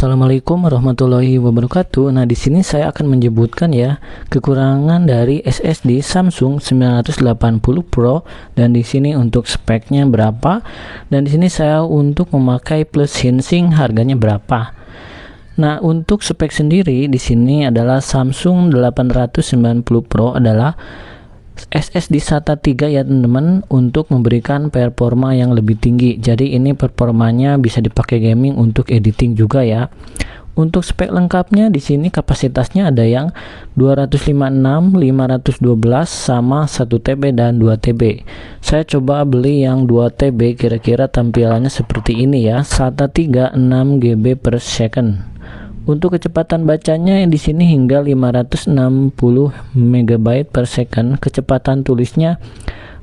Assalamualaikum warahmatullahi wabarakatuh. Nah, di sini saya akan menyebutkan ya kekurangan dari SSD Samsung 980 Pro dan di sini untuk speknya berapa dan di sini saya untuk memakai plus heatsink harganya berapa. Nah, untuk spek sendiri di sini adalah Samsung 890 Pro adalah SSD SATA 3 ya teman-teman, untuk memberikan performa yang lebih tinggi. Jadi ini performanya bisa dipakai gaming, untuk editing juga ya. Untuk spek lengkapnya di sini kapasitasnya ada yang 256, 512 sama 1 TB dan 2 TB. Saya coba beli yang 2 TB, kira-kira tampilannya seperti ini ya. SATA 3 6 GB per second. Untuk kecepatan bacanya di sini hingga 560 MB per second, kecepatan tulisnya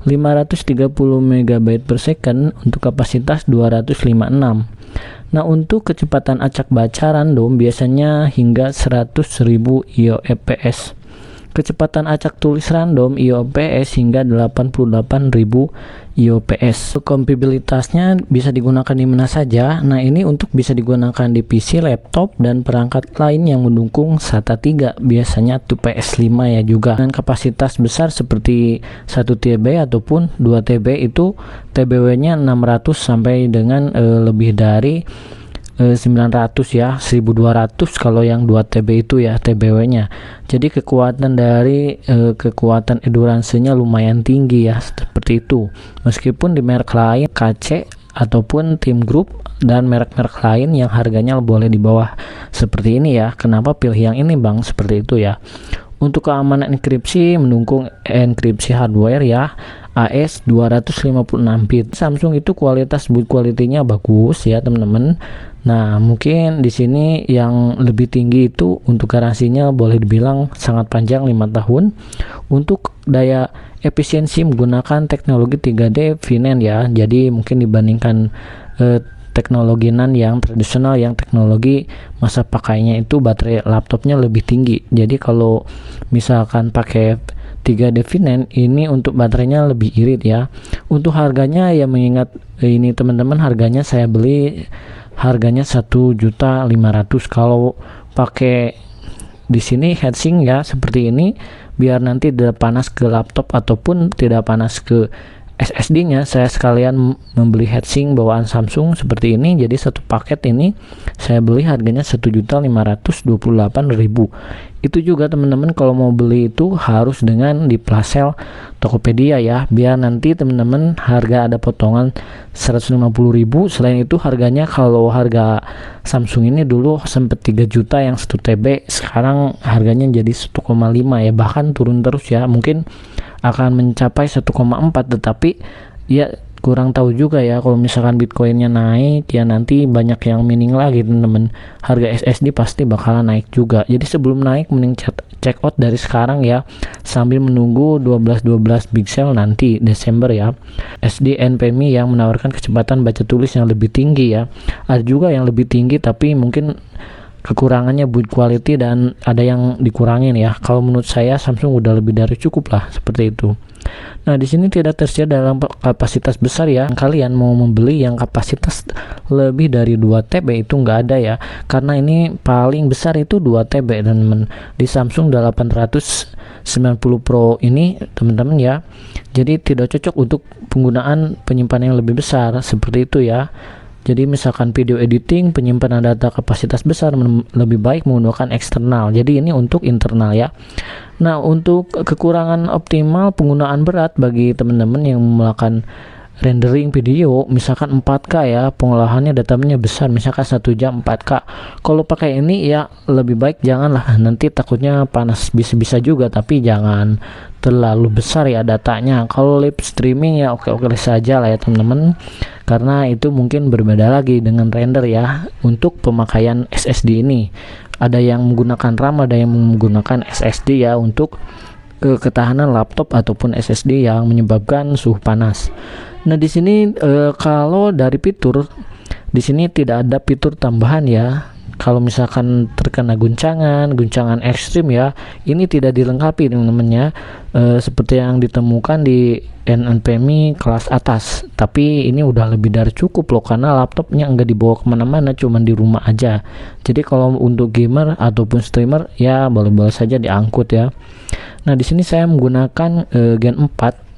530 MB per second, untuk kapasitas 256. Nah, untuk kecepatan acak baca random biasanya hingga 100.000 IOFPS. Kecepatan acak tulis random IOFPS hingga 88.000 IOFPS. Kompatibilitasnya bisa digunakan di mana saja. Nah, ini untuk bisa digunakan di PC, laptop, dan perangkat lain yang mendukung SATA 3, biasanya tuh PS5 ya juga. Dengan kapasitas besar seperti 1 TB ataupun 2 TB, itu TBW-nya 600 sampai dengan lebih dari 900 ya, 1200 kalau yang 2 TB itu ya TBW-nya. Jadi kekuatan dari kekuatan endurance-nya lumayan tinggi ya, seperti itu. Meskipun di merek lain KC ataupun Team Group dan merek-merek lain yang harganya boleh di bawah seperti ini ya. Kenapa pilih yang ini Bang? Seperti itu ya. Untuk keamanan enkripsi mendukung enkripsi hardware ya, AES 256 bit. Samsung itu kualitas build quality-nya bagus ya teman-teman. Nah, mungkin di sini yang lebih tinggi itu untuk garansinya boleh dibilang sangat panjang, 5 tahun. Untuk daya efisiensi menggunakan teknologi 3D VNAND ya. Jadi mungkin dibandingkan teknologi NAND yang tradisional, yang teknologi masa pakainya itu baterai laptopnya lebih tinggi. Jadi kalau misalkan pakai 3D VNAND ini untuk baterainya lebih irit ya. Untuk harganya ya, mengingat ini teman-teman, harganya saya beli harganya 1.500.000. Kalau pakai di sini heatsink ya seperti ini, biar nanti tidak panas ke laptop ataupun tidak panas ke SSD-nya, saya sekalian membeli heatsink bawaan Samsung seperti ini. Jadi satu paket ini saya beli harganya 1.528.000. Itu juga teman-teman kalau mau beli itu harus dengan di flash sale Tokopedia ya, biar nanti teman-teman harga ada potongan 150.000. Selain itu harganya, kalau harga Samsung ini dulu sempat 3 juta yang 1 TB, sekarang harganya jadi 1,5 ya, bahkan turun terus ya. Mungkin akan mencapai 1,4, tetapi ya kurang tahu juga ya. Kalau misalkan Bitcoinnya naik ya, nanti banyak yang mining lagi teman-teman, harga SSD pasti bakalan naik juga. Jadi sebelum naik mending check out dari sekarang ya, sambil menunggu 12 big sale nanti Desember ya. SD NVMe yang menawarkan kecepatan baca tulis yang lebih tinggi ya, ada juga yang lebih tinggi tapi mungkin kekurangannya build quality dan ada yang dikurangin ya. Kalau menurut saya Samsung udah lebih dari cukup lah, seperti itu. Nah, di sini tidak tersedia dalam kapasitas besar ya. Kalian mau membeli yang kapasitas lebih dari 2 TB itu nggak ada ya, karena ini paling besar itu 2 TB dan di Samsung 890 Pro ini teman-teman ya. Jadi tidak cocok untuk penggunaan penyimpanan yang lebih besar seperti itu ya. Jadi misalkan video editing, penyimpanan data kapasitas besar, lebih baik menggunakan eksternal. Jadi ini untuk internal ya. Nah, untuk kekurangan optimal penggunaan berat bagi teman-teman yang melakukan rendering video, misalkan 4K ya, pengolahannya datanya besar, misalkan 1 jam 4K. Kalau pakai ini ya lebih baik janganlah, nanti takutnya panas. Bisa juga tapi jangan terlalu besar ya datanya. Kalau live streaming ya oke saja lah ya teman-teman, karena itu mungkin berbeda lagi dengan render ya. Untuk pemakaian SSD ini ada yang menggunakan RAM, ada yang menggunakan SSD ya, untuk ketahanan laptop ataupun SSD yang menyebabkan suhu panas. Nah, di sini kalau dari fitur di sini tidak ada fitur tambahan ya. Kalau misalkan terkena guncangan ekstrim ya, ini tidak dilengkapi teman-teman ya, seperti yang ditemukan di NVMe kelas atas. Tapi ini udah lebih dari cukup loh, karena laptopnya enggak dibawa kemana-mana, cuman di rumah aja. Jadi kalau untuk gamer ataupun streamer ya boleh-boleh saja diangkut ya. Nah di sini saya menggunakan Gen 4.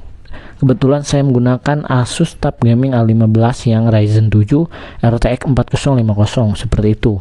Kebetulan saya menggunakan Asus Tab Gaming A15 yang Ryzen 7 RTX 4050 seperti itu.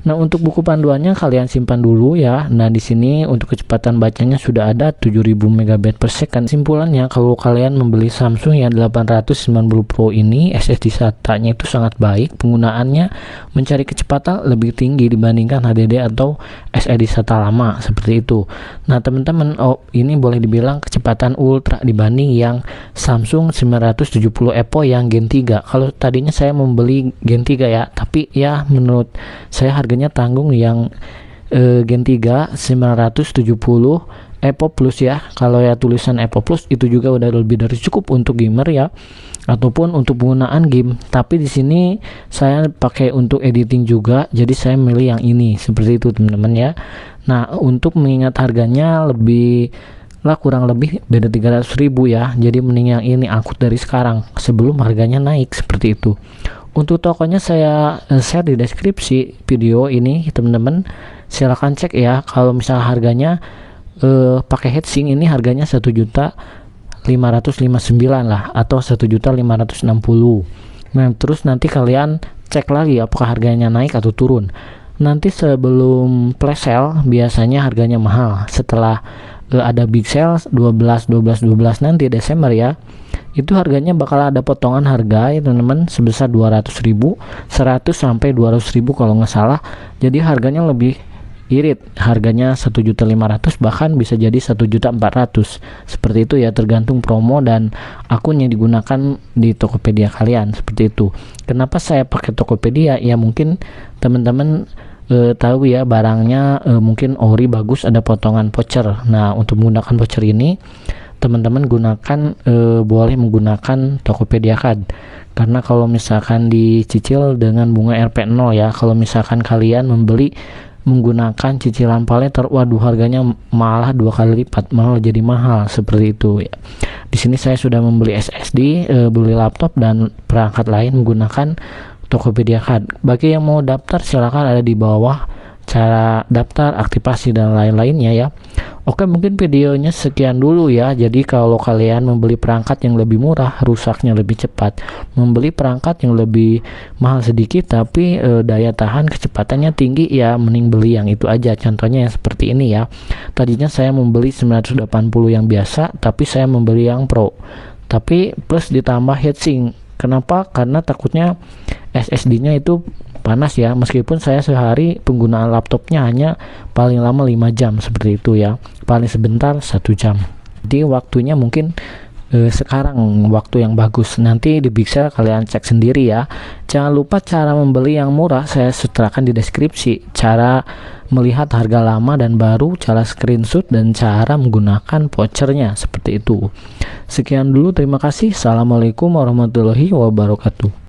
Nah, untuk buku panduannya kalian simpan dulu ya. Nah, di sini untuk kecepatan bacanya sudah ada 7000 MB/s. Simpulannya, kalau kalian membeli Samsung yang 890 Pro ini, SSD SATA-nya itu sangat baik. Penggunaannya mencari kecepatan lebih tinggi dibandingkan HDD atau SSD SATA lama seperti itu. Nah, teman-teman, ini boleh dibilang kecepatan ultra dibanding yang Samsung 970 EVO yang Gen 3. Kalau tadinya saya membeli Gen 3 ya, tapi ya menurut saya harganya tanggung yang Gen 3 970 EVO Plus ya. Kalau ya tulisan EVO Plus itu juga udah lebih dari cukup untuk gamer ya, ataupun untuk penggunaan game. Tapi di sini saya pakai untuk editing juga, jadi saya milih yang ini seperti itu teman-teman ya. Nah, untuk mengingat harganya lebih lah, kurang lebih beda 300.000 ya, jadi mending yang ini angkut dari sekarang sebelum harganya naik seperti itu. Untuk tokonya saya share di deskripsi video ini teman-teman, silahkan cek ya. Kalau misalnya harganya pakai heatsink ini harganya 1.559.000 lah, atau 1.560.000. Nah terus nanti kalian cek lagi apakah harganya naik atau turun. Nanti sebelum flash sale biasanya harganya mahal, setelah ada big sale 12 nanti Desember ya, itu harganya bakal ada potongan harga ya teman-teman, sebesar 200.000, 100 sampai 200.000 kalau nggak salah. Jadi harganya lebih irit, harganya 1.500.000 bahkan bisa jadi 1.400.000 seperti itu ya, tergantung promo dan akun yang digunakan di Tokopedia kalian seperti itu. Kenapa saya pakai Tokopedia ya, mungkin teman-teman tahu ya barangnya mungkin ori bagus, ada potongan voucher. Nah untuk menggunakan voucher ini teman-teman gunakan boleh menggunakan Tokopedia Card, karena kalau misalkan dicicil dengan bunga RP0 ya, kalau misalkan kalian membeli menggunakan cicilan paylater, waduh harganya malah 2 kali lipat, malah jadi mahal seperti itu ya. Di sini saya sudah membeli SSD, beli laptop dan perangkat lain menggunakan Tokopedia Card. Bagi yang mau daftar silakan ada di bawah cara daftar, aktivasi dan lain-lainnya ya. Oke, mungkin videonya sekian dulu ya. Jadi kalau kalian membeli perangkat yang lebih murah, rusaknya lebih cepat. Membeli perangkat yang lebih mahal sedikit tapi daya tahan kecepatannya tinggi ya, mending beli yang itu aja. Contohnya yang seperti ini ya. Tadinya saya membeli 980 yang biasa, tapi saya membeli yang Pro. Tapi plus ditambah heatsink. Kenapa? Karena takutnya SSD-nya itu panas ya, meskipun saya sehari penggunaan laptopnya hanya paling lama 5 jam seperti itu ya, paling sebentar 1 jam. Jadi waktunya mungkin sekarang waktu yang bagus. Nanti di Big Sale kalian cek sendiri ya. Jangan lupa cara membeli yang murah saya sertakan di deskripsi, cara melihat harga lama dan baru, cara screenshot dan cara menggunakan vouchernya seperti itu. Sekian dulu, terima kasih. Assalamualaikum warahmatullahi wabarakatuh.